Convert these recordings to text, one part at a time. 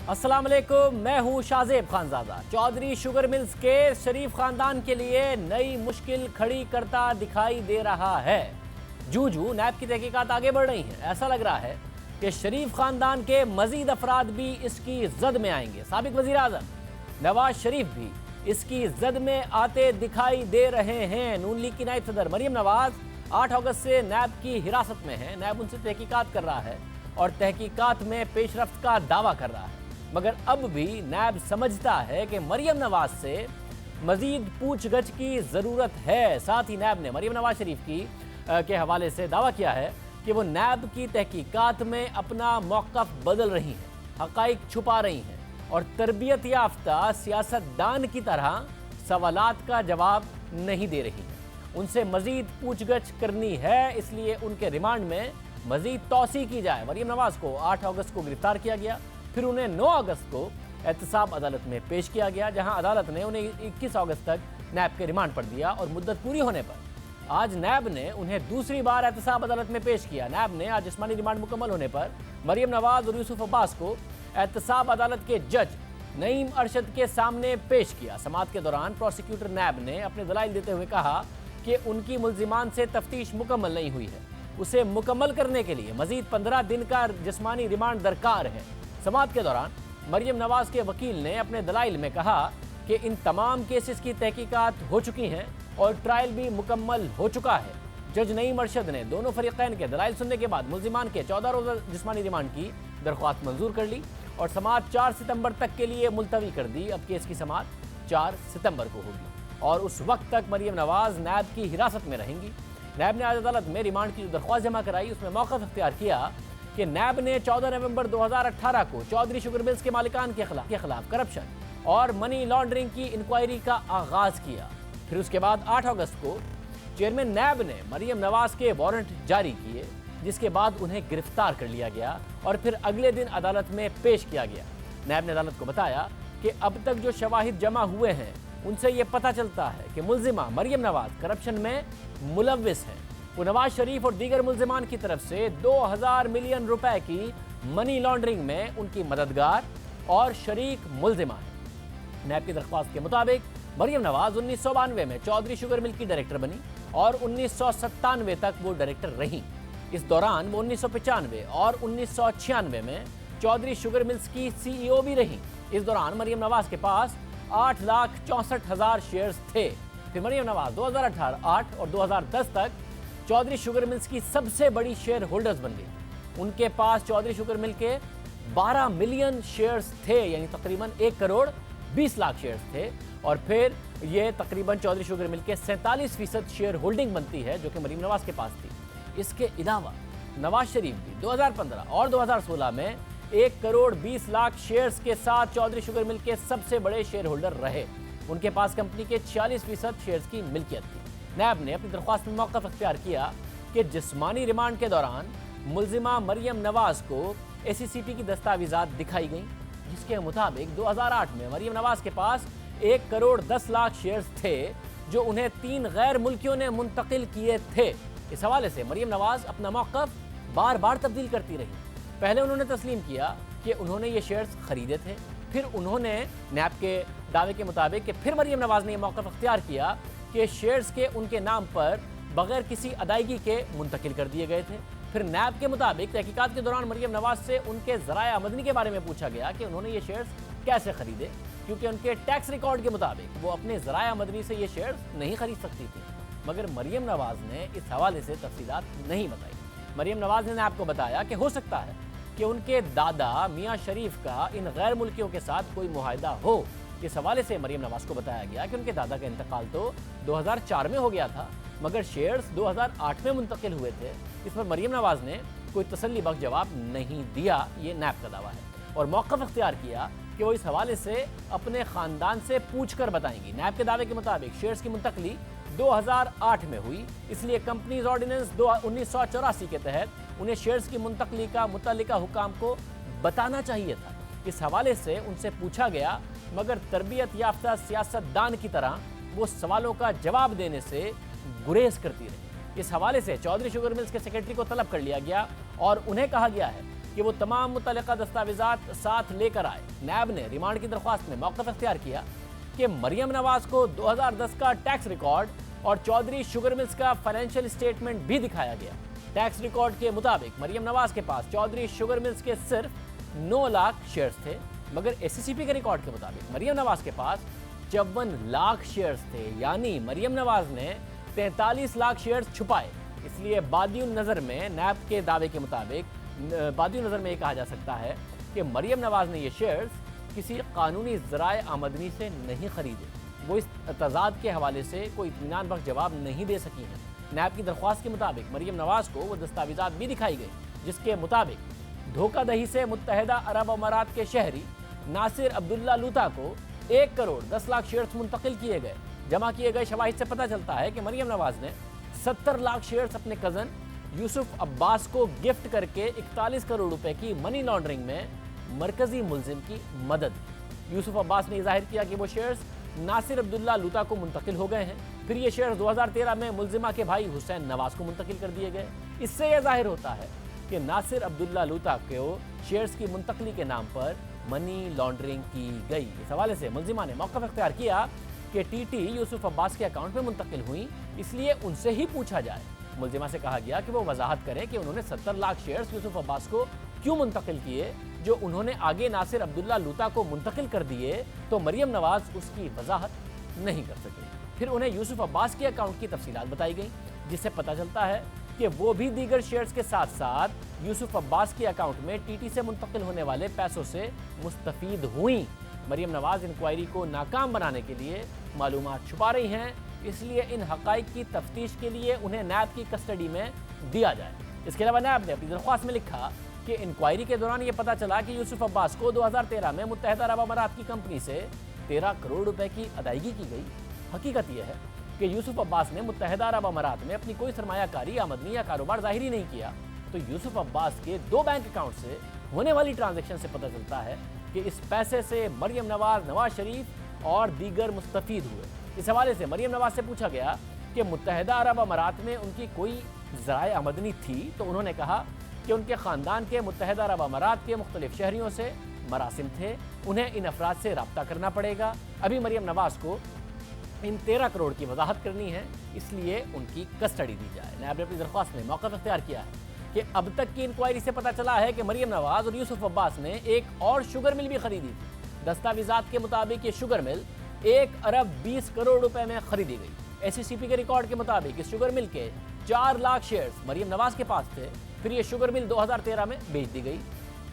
अस्सलाम वालेकुम, मैं हूं शाहजेब खानजादा। चौधरी शुगर मिल्स के शरीफ खानदान के लिए नई मुश्किल खड़ी करता दिखाई दे रहा है। जूं जूं नैब की तहकीकात आगे बढ़ रही हैं, ऐसा लग रहा है कि शरीफ खानदान के मजीद अफराद भी इसकी जद में आएंगे। साबिक वजीर आजम नवाज शरीफ भी इसकी जद में आते दिखाई दे रहे हैं। नून लीग की नायब सदर मरियम नवाज 8 अगस्त से नैब की हिरासत में है। नैब उनसे तहकीकात कर रहा है और तहकीकात में पेशरफ्त का दावा कर रहा है, मगर अब भी नैब समझता है कि मरियम नवाज से मजीद पूछगछ की ज़रूरत है। साथ ही नैब ने मरियम नवाज शरीफ के हवाले से दावा किया है कि वो नैब की तहकीकात में अपना मौक़िफ़ बदल रही हैं, हक़ाइक़ छुपा रही हैं और तरबियत याफ्ता सियासतदान की तरह सवालात का जवाब नहीं दे रही हैं। उनसे मजीद पूछगछ करनी है, इसलिए उनके रिमांड में मजीद तौसी की जाए। मरियम नवाज को 8 अगस्त को गिरफ्तार किया गया, फिर उन्हें 9 अगस्त को एहतसाब अदालत में पेश किया गया, जहां अदालत ने उन्हें 21 अगस्त तक नैब के रिमांड पर दिया और मुद्दत पूरी होने पर आज नैब ने उन्हें दूसरी बार एहतसाब अदालत में पेश किया। नैब ने आज जिस्मानी रिमांड मुकम्मल होने पर मरियम नवाज और यूसुफ अब्बास को एहतसाब अदालत के जज नईम अरशद के सामने पेश किया। समाअत के दौरान प्रोसिक्यूटर नैब ने अपने दलाइल देते हुए कहा कि उनकी मुल्जिमान से तफ्तीश मुकम्मल नहीं हुई है, उसे मुकम्मल करने के लिए मजीद 15 दिन का जिस्मानी रिमांड दरकार है। समाअत के दौरान मरियम नवाज के वकील ने अपने दलाइल में कहा कि इन तमाम केसेस की तहकीकात हो चुकी हैं और ट्रायल भी मुकम्मल हो चुका है। जज नईम अरशद ने दोनों फरीकैन के दलाइल सुनने के बाद मुल्जिमान के 14 रोज़ा जिस्मानी रिमांड की दरख्वास्त मंजूर कर ली और समाअत 4 सितंबर तक के लिए मुलतवी कर दी। अब केस की समाअत 4 सितंबर को होगी और उस वक्त तक मरियम नवाज नैब की हिरासत में रहेंगी। नैब ने आज अदालत में रिमांड की जो दरख्वास्त जमा कराई, उसमें मौक़िफ़ इख्तियार किया कि नैब ने 14 नवंबर 2018 को चौधरी शुगर मिल्स के मालिकान के खिलाफ करप्शन और मनी लॉन्ड्रिंग की इंक्वायरी का आगाज़ किया। फिर उसके बाद 8 अगस्त को चेयरमैन नैब ने मरियम नवाज के वारंट जारी किए, जिसके बाद उन्हें गिरफ्तार कर लिया गया और फिर अगले दिन अदालत में पेश किया गया। नैब ने अदालत को बताया कि अब तक जो शवाहिद जमा हुए हैं उनसे ये पता चलता है कि मुल्जिमा मरियम नवाज करप्शन में मुलव्विस हैं। वो नवाज शरीफ और दीगर मुल्जिमान की तरफ से 2000 मिलियन रुपए की मनी लॉन्ड्रिंग में उनकी मददगार और शरीक मुल्जिमा है। नैब की दरख्वास्त के मुताबिक मरियम नवाज 1992 में चौधरी शुगर मिल की डायरेक्टर बनी और 1997 तक वो डायरेक्टर रहीं। इस दौरान वो 1995 और 1996 में चौधरी शुगर मिल्स की CEO भी रहीं। इस दौरान मरियम नवाज के पास 8,64,000 शेयर्स थे। फिर मरियम नवाज 2008 और 2010 तक चौधरी शुगर मिल्स की सबसे बड़ी शेयर होल्डर्स बन गई। उनके पास चौधरी शुगर मिल के 12 मिलियन शेयर्स थे, यानी तकरीबन 1 करोड़ 20 लाख शेयर्स थे और फिर ये तकरीबन चौधरी शुगर मिल के 47% शेयर होल्डिंग बनती है, जो कि मरियम नवाज के पास थी। इसके अलावा नवाज शरीफ भी 2015 और 2016 में 1 करोड़ 20 लाख शेयर्स के साथ चौधरी शुगर मिल के सबसे बड़े शेयर होल्डर रहे। उनके पास कंपनी के 46% शेयर्स की मिल्कियत थी। नैब ने अपनी दरख्वास्त में मौक़िफ़ इख्तियार किया कि जिस्मानी रिमांड के दौरान मुल्जिमा मरियम नवाज को ACCT की दस्तावेज़ात दिखाई गईं, जिसके मुताबिक 2008 में मरियम नवाज के पास 1 करोड़ 10 लाख शेयर्स थे, जो उन्हें 3 गैर मुल्कियों ने मुंतकिल किए थे। इस हवाले से मरियम नवाज अपना मौक़िफ़ बार बार तब्दील करती रही। पहले उन्होंने तस्लीम किया कि उन्होंने ये शेयर्स खरीदे थे, फिर उन्होंने नैब के दावे के मुताबिक कि फिर मरियम नवाज ने यह मौक़िफ़ इख्तियार किया कि शेयर्स के उनके नाम पर बगैर किसी अदायगी के मुंतकिल कर दिए गए थे। फिर नैब के मुताबिक तहकीकात के दौरान मरियम नवाज से उनके ज़राए आमदनी के बारे में पूछा गया कि उन्होंने ये शेयर्स कैसे खरीदे, क्योंकि उनके टैक्स रिकॉर्ड के मुताबिक वो अपने ज़राए आमदनी से ये शेयर्स नहीं खरीद सकती थी। मगर मरियम नवाज ने इस हवाले से तफसीलात नहीं बताई। मरियम नवाज ने नैब को बताया कि हो सकता है कि उनके दादा मियाँ शरीफ का इन गैर मुल्कियों के साथ कोई मुआहिदा हो। इस हवाले से मरियम नवाज को बताया गया कि उनके दादा का इंतकाल तो 2004 में हो गया था, मगर शेयर्स 2008 में मुंतकिल हुए थे। इस पर मरियम नवाज ने कोई तसल्ली बख्श जवाब नहीं दिया, ये नैब का दावा है और मौक़िफ़ इख्तियार किया कि वो इस हवाले से अपने ख़ानदान से पूछ कर बताएंगी। नैब के दावे के मुताबिक शेयर्स की मुंतकली 2008 में हुई, इसलिए कंपनीज ऑर्डिनेंस 1984 के तहत उन्हें शेयर्स की मुंतकली का मुतल्लिका हुकाम को बताना चाहिए था। इस हवाले से उनसे पूछा गया, मगर तरबियत याफ्ता सियासतदान की तरह वो सवालों का जवाब देने से गुरेज करती रही। इस हवाले से चौधरी शुगर मिल्स के सेक्रेटरी को तलब कर लिया गया और उन्हें कहा गया है कि वो तमाम मुतल्लिका दस्तावेजात साथ लेकर आए। नैब ने रिमांड की दरख्वास्त में मौक़िफ़ इख्तियार किया कि मरियम नवाज को 2010 का टैक्स रिकॉर्ड और चौधरी शुगर मिल्स का फाइनेंशियल स्टेटमेंट भी दिखाया गया। टैक्स रिकॉर्ड के मुताबिक मरियम नवाज के पास चौधरी शुगर मिल्स के सिर्फ 9 लाख शेयर्स थे, मगर एससीसीपी के रिकॉर्ड के मुताबिक मरियम नवाज के पास 54 लाख शेयर्स थे। यानी मरियम नवाज ने 43 लाख शेयर्स छुपाए। इसलिए बादियुन नज़र में नैब के दावे के मुताबिक बादियुन नज़र में ये कहा जा सकता है कि मरियम नवाज ने ये शेयर्स किसी कानूनी ज़राए आमदनी से नहीं खरीदे। वो इस तजाद के हवाले से कोई इत्मीनान बख्श जवाब नहीं दे सकी हैं। नैब की दरख्वास्त के मुताबिक मरियम नवाज को वो दस्तावेजात भी दिखाई गई जिसके मुताबिक धोखाधड़ी से मुत्तहदा अरब अमारात के शहरी नासिर अब्दुल्ला लूता को 1 करोड़ 10 लाख शेयर्स मुंतकिल किए गए। जमा किए गए शवाहिद से पता चलता है कि मरियम नवाज ने 70 लाख शेयर्स अपने कज़न यूसुफ अब्बास को गिफ्ट करके 41 करोड़ रुपए की मनी लॉन्ड्रिंग में मरकजी मुलजिम की मदद। यूसुफ अब्बास ने जाहिर किया कि वो शेयर्स नासिर अब्दुल्ला लूता को मुंतकिल हो गए हैं। फिर ये शेयर्स 2013 में मुलजिमा के भाई हुसैन नवाज को मुंतकिल कर दिए गए। इससे यह जाहिर होता है कि नासिर अब्दुल्ला लूता को शेयर्स की मुंतकली के नाम पर मनी लॉन्ड्रिंग की गई। इस हवाले से मुलजिमा ने मौक़िफ़ इख्तियार किया कि टीटी यूसुफ अब्बास के अकाउंट में मुंतकिल हुई, इसलिए उनसे ही पूछा जाए। मुलजिमा से कहा गया कि वो वजाहत करें कि उन्होंने 70 लाख शेयर्स यूसुफ अब्बास को क्यों मुंतकिल किए, जो उन्होंने आगे नासिर अब्दुल्ला लूता को मुंतकिल कर दिए। तो मरियम नवाज उसकी वजाहत नहीं कर सके। फिर उन्हें यूसुफ अब्बास के अकाउंट की तफसीलात बताई गई, जिससे पता चलता है कि वो भी दीगर शेयर्स के साथ साथ यूसुफ अब्बास के अकाउंट में टीटी से मुंतकिल होने वाले पैसों से मुस्तफीद हुई। मरियम नवाज इंक्वायरी को नाकाम बनाने के लिए मालूमात छुपा रही हैं, इसलिए इन हक़ाइक़ की तफ्तीश के लिए उन्हें नैब की कस्टडी में दिया जाए। इसके अलावा नैब ने अपनी दरख्वास्त में लिखा कि इंक्वायरी के दौरान ये पता चला कि यूसुफ अब्बास को 2013 में मुत्तहदा अरब अमारात की कंपनी से 13 करोड़ रुपए की अदायगी की गई। हकीकत यह है कि यूसुफ अब्बास ने मुत्तहदा अरब अमारात में अपनी कोई सरमायाकारी आमदनी या कारोबार जाहिर ही नहीं किया। तो यूसुफ अब्बास के 2 बैंक अकाउंट से होने वाली ट्रांजैक्शन से पता चलता है कि इस पैसे से मरियम नवाज, नवाज शरीफ और दीगर मुस्तफीद हुए। इस हवाले से मरियम नवाज से पूछा गया कि मुत्तहदा अरब अमारात में उनकी कोई ज़राए आमदनी थी, तो उन्होंने कहा कि उनके ख़ानदान के मुत्तहदा अरब अमारात के मुख्तलिफ शहरियों से मरासिम थे, उन्हें इन अफराद से रब्ता करना पड़ेगा। अभी मरियम नवाज को इन 13 करोड़ की वजाहत करनी है, इसलिए उनकी कस्टडी दी जाए। नैब ने अपनी दरख्वास्त में मौक़िफ़ इख्तियार किया है कि अब तक की इंक्वायरी से पता चला है कि मरियम नवाज और यूसुफ अब्बास ने एक और शुगर मिल भी खरीदी थी। दस्तावेजात के मुताबिक ये शुगर मिल 1 अरब 20 करोड़ रुपए में खरीदी गई। एससीसीपी के रिकॉर्ड के मुताबिक इस शुगर मिल के 4 लाख शेयर्स मरियम नवाज के पास थे। फिर ये शुगर मिल 2013 में बेच दी गई।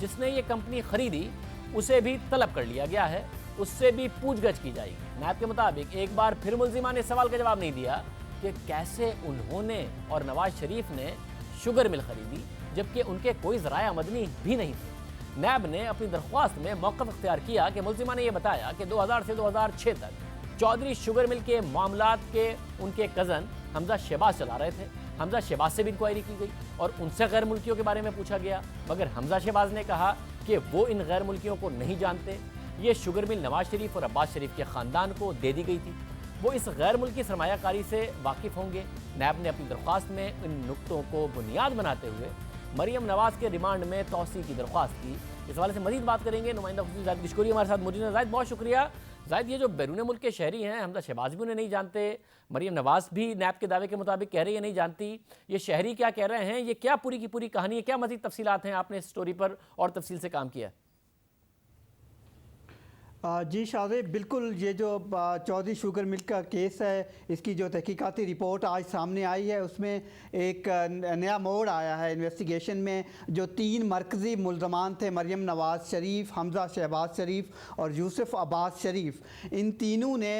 जिसने ये कंपनी खरीदी उसे भी तलब कर लिया गया है, उससे भी पूछगछ की जाएगी। नैब के मुताबिक एक बार फिर मुलजिमा ने सवाल का जवाब नहीं दिया कि कैसे उन्होंने और नवाज शरीफ ने शुगर मिल खरीदी, जबकि उनके कोई ज़राए आमदनी भी नहीं थी। नैब ने अपनी दरख्वास्त में मौक़िफ़ इख्तियार किया कि मुलजिमा ने यह बताया कि 2000 से 2006 तक चौधरी शुगर मिल के मामलात के उनके कज़न हमजा शहबाज चला रहे थे। हमजा शहबाज से भी इंक्वायरी की गई और उनसे गैर मुल्कियों के बारे में पूछा गया, मगर हमजा शहबाज ने कहा कि वो इन गैर मुल्कियों को नहीं जानते। ये शुगर मिल नवाज शरीफ और अब्बास शरीफ के ख़ानदान को दे दी गई थी, वो इस गैर मुल्की सरमायाकारी से वाकिफ़ होंगे। नैब ने अपनी दरख्वास्त में इन नुक्तों को बुनियाद बनाते हुए मरियम नवाज के रिमांड में तौसी की दरख्वास्त की। इस हवाले से मज़ीद बात करेंगे। नुमाइंदा खुसूसी ज़ाहिद किशकोरी हमारे साथ मौजूद हैं। ज़ाहिद, बहुत शुक्रिया। ज़ाहिद, ये जो बैरून मुल्क के शहरी हैं, हमजा शहबाज भी उन्हें नहीं जानते, मरियम नवाज भी नैब के दावे के मुताबिक कह रही है नहीं जानती, ये शहरी क्या कह रहे हैं, ये क्या पूरी की पूरी कहानी है, क्या मज़ीद तफसीलात हैं? आपने इस स्टोरी पर और तफसील से काम किया है? जी शाज़ेब, बिल्कुल ये जो चौधरी शुगर मिल का केस है, इसकी जो तहकीकाती रिपोर्ट आज सामने आई है उसमें एक नया मोड़ आया है इन्वेस्टिगेशन में। जो 3 मरकज़ी मुल्ज़मान थे, मरियम नवाज शरीफ, हमजा शहबाज शरीफ और यूसुफ अब्बास शरीफ, इन तीनों ने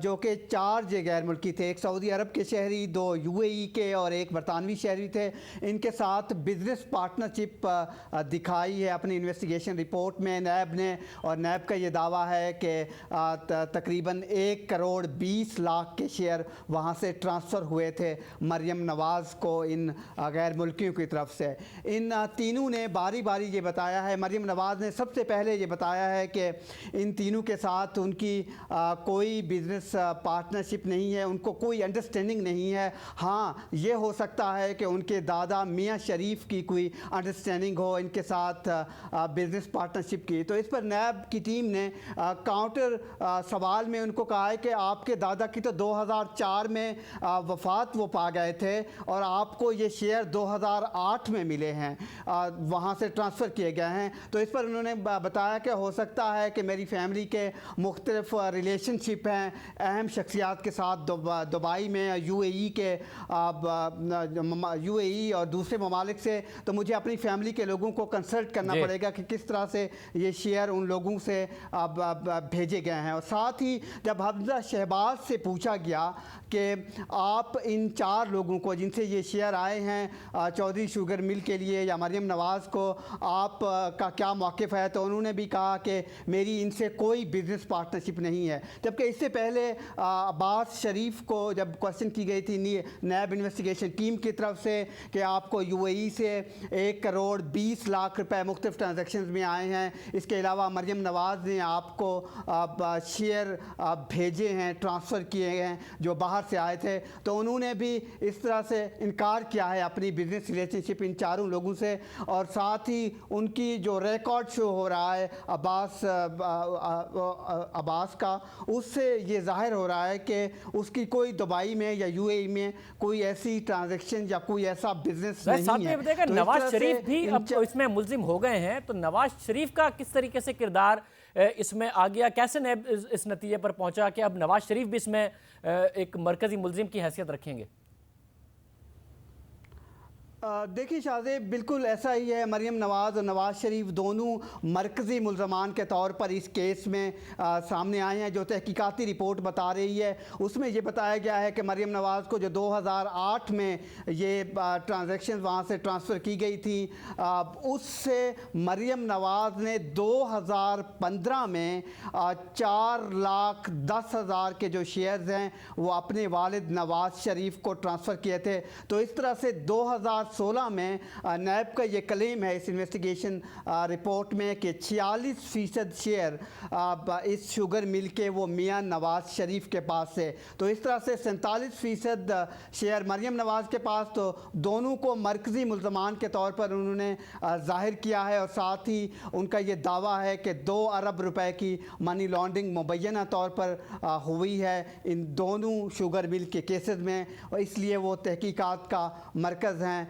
जो कि 4 गैर मुल्की थे, एक सऊदी अरब के शहरी, 2 UAE के और एक बरतानवी शहरी थे, इनके साथ बिज़नेस पार्टनरशिप दिखाई है अपनी इन्वेस्टिगेशन रिपोर्ट में नैब ने। और नैब का ये दावा है कि तकरीबन 1 करोड़ 20 लाख के शेयर वहाँ से ट्रांसफ़र हुए थे मरियम नवाज़ को इन गैर मुल्कियों की तरफ से। इन तीनों ने बारी बारी ये बताया है, मरियम नवाज़ ने सबसे पहले ये बताया है कि इन तीनों के साथ उनकी कोई बिज़नेस पार्टनरशिप नहीं है, उनको कोई अंडरस्टैंडिंग नहीं है। हाँ, ये हो सकता है कि उनके दादा मियाँ शरीफ की कोई अंडरस्टैंडिंग हो इनके साथ बिज़नेस पार्टनरशिप की। तो इस पर नैब की टीम ने काउंटर सवाल में उनको कहा है कि आपके दादा की तो 2004 में वफ़ात वो पा गए थे और आपको ये शेयर 2008 में मिले हैं, वहाँ से ट्रांसफ़र किए गए हैं। तो इस पर उन्होंने बताया कि हो सकता है कि मेरी फैमिली के मुख्तलिफ रिलेशनशिप हैं अहम शख्सियात के साथ दुबई में, यूएई के यूएई और दूसरे ममालिक से, तो मुझे अपनी फैमिली के लोगों को कंसल्ट करना पड़ेगा कि किस तरह से ये शेयर उन लोगों से भेजे गए हैं। और साथ ही जब हमजा शहबाज से पूछा गया कि आप इन 4 लोगों को जिनसे ये शेयर आए हैं चौधरी शुगर मिल के लिए या मरियम नवाज़ को, आप का क्या मौक़िफ़ है, तो उन्होंने भी कहा कि मेरी इनसे कोई बिज़नेस पार्टनरशिप नहीं है। जबकि इससे पहले अब्बास शरीफ को जब क्वेश्चन की गई थी नैब इन्वेस्टिगेशन टीम की तरफ से कि आपको यूएई से 1 करोड़ 20 लाख रुपए मुख्तलिफ ट्रांजैक्शंस में आए हैं, इसके अलावा मरियम नवाज़ ने आपको शेयर भेजे हैं, ट्रांसफ़र किए हैं जो बाहर से आए थे, तो उन्होंने भी इस तरह से इनकार किया है अपनी बिज़नेस रिलेशनशिप इन 4 लोगों से। और साथ ही उनकी जो रिकॉर्ड शो हो रहा है अब्बास का, उससे ये ज़ाहिर हो रहा है कि उसकी कोई दुबई में या यूएई में कोई ऐसी ट्रांजैक्शन या कोई ऐसा बिजनेस नहीं है। तो नवाज शरीफ भी अब इसमें मुल्जिम हो गए हैं, तो नवाज शरीफ का किस तरीके से किरदार इसमें आ गया, कैसे नैब इस नतीजे पर पहुंचा कि अब नवाज शरीफ भी इसमें एक मरकजी मुल्जिम की हैसियत रखेंगे? देखिए शाहज़ेब, बिल्कुल ऐसा ही है। मरियम नवाज़ और नवाज़ शरीफ दोनों मरकज़ी मुल्ज़मान के तौर पर इस केस में सामने आए हैं। जो तहकीकाती रिपोर्ट बता रही है उसमें ये बताया गया है कि मरियम नवाज़ को जो 2008 में ये ट्रांजैक्शन वहाँ से ट्रांसफ़र की गई थी, उससे मरियम नवाज़ ने 2015 में 4,10,000 के जो शेयर्स हैं वो अपने वालिद नवाज़ शरीफ को ट्रांसफ़र किए थे। तो इस तरह से 2016 में नैब का ये क्लेम है इस इन्वेस्टिगेशन रिपोर्ट में कि 46% शेयर इस शुगर मिल के वो मियाँ नवाज़ शरीफ के पास है। तो इस तरह से 47% शेयर मरियम नवाज़ के पास, तो दोनों को मरकज़ी मुल्ज़मान के तौर पर उन्होंने ज़ाहिर किया है। और साथ ही उनका ये दावा है कि 2 अरब रुपए की मनी लॉन्ड्रिंग मुबैना तौर पर हुई है इन दोनों शुगर मिल के केसेस में, और इसलिए वो तहकीकात का मरकज़ हैं,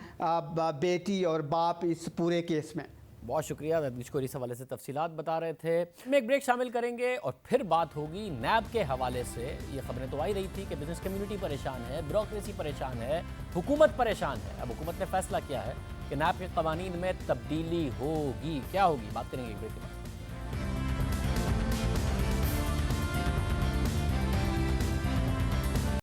बेटी और बाप इस पूरे केस में। बहुत शुक्रिया दर्दिश को इस हवाले से तफसीलात बता रहे थे। मैं एक ब्रेक शामिल करेंगे और फिर बात होगी नैब के हवाले से। ये खबरें तो आई रही थी कि बिजनेस कम्युनिटी परेशान है, ब्यूरोक्रेसी परेशान है, हुकूमत परेशान है। अब हुकूमत ने फैसला किया है कि नैब के कवानीन में तब्दीली होगी। क्या होगी, बात करेंगे एक ब्रेक के बाद।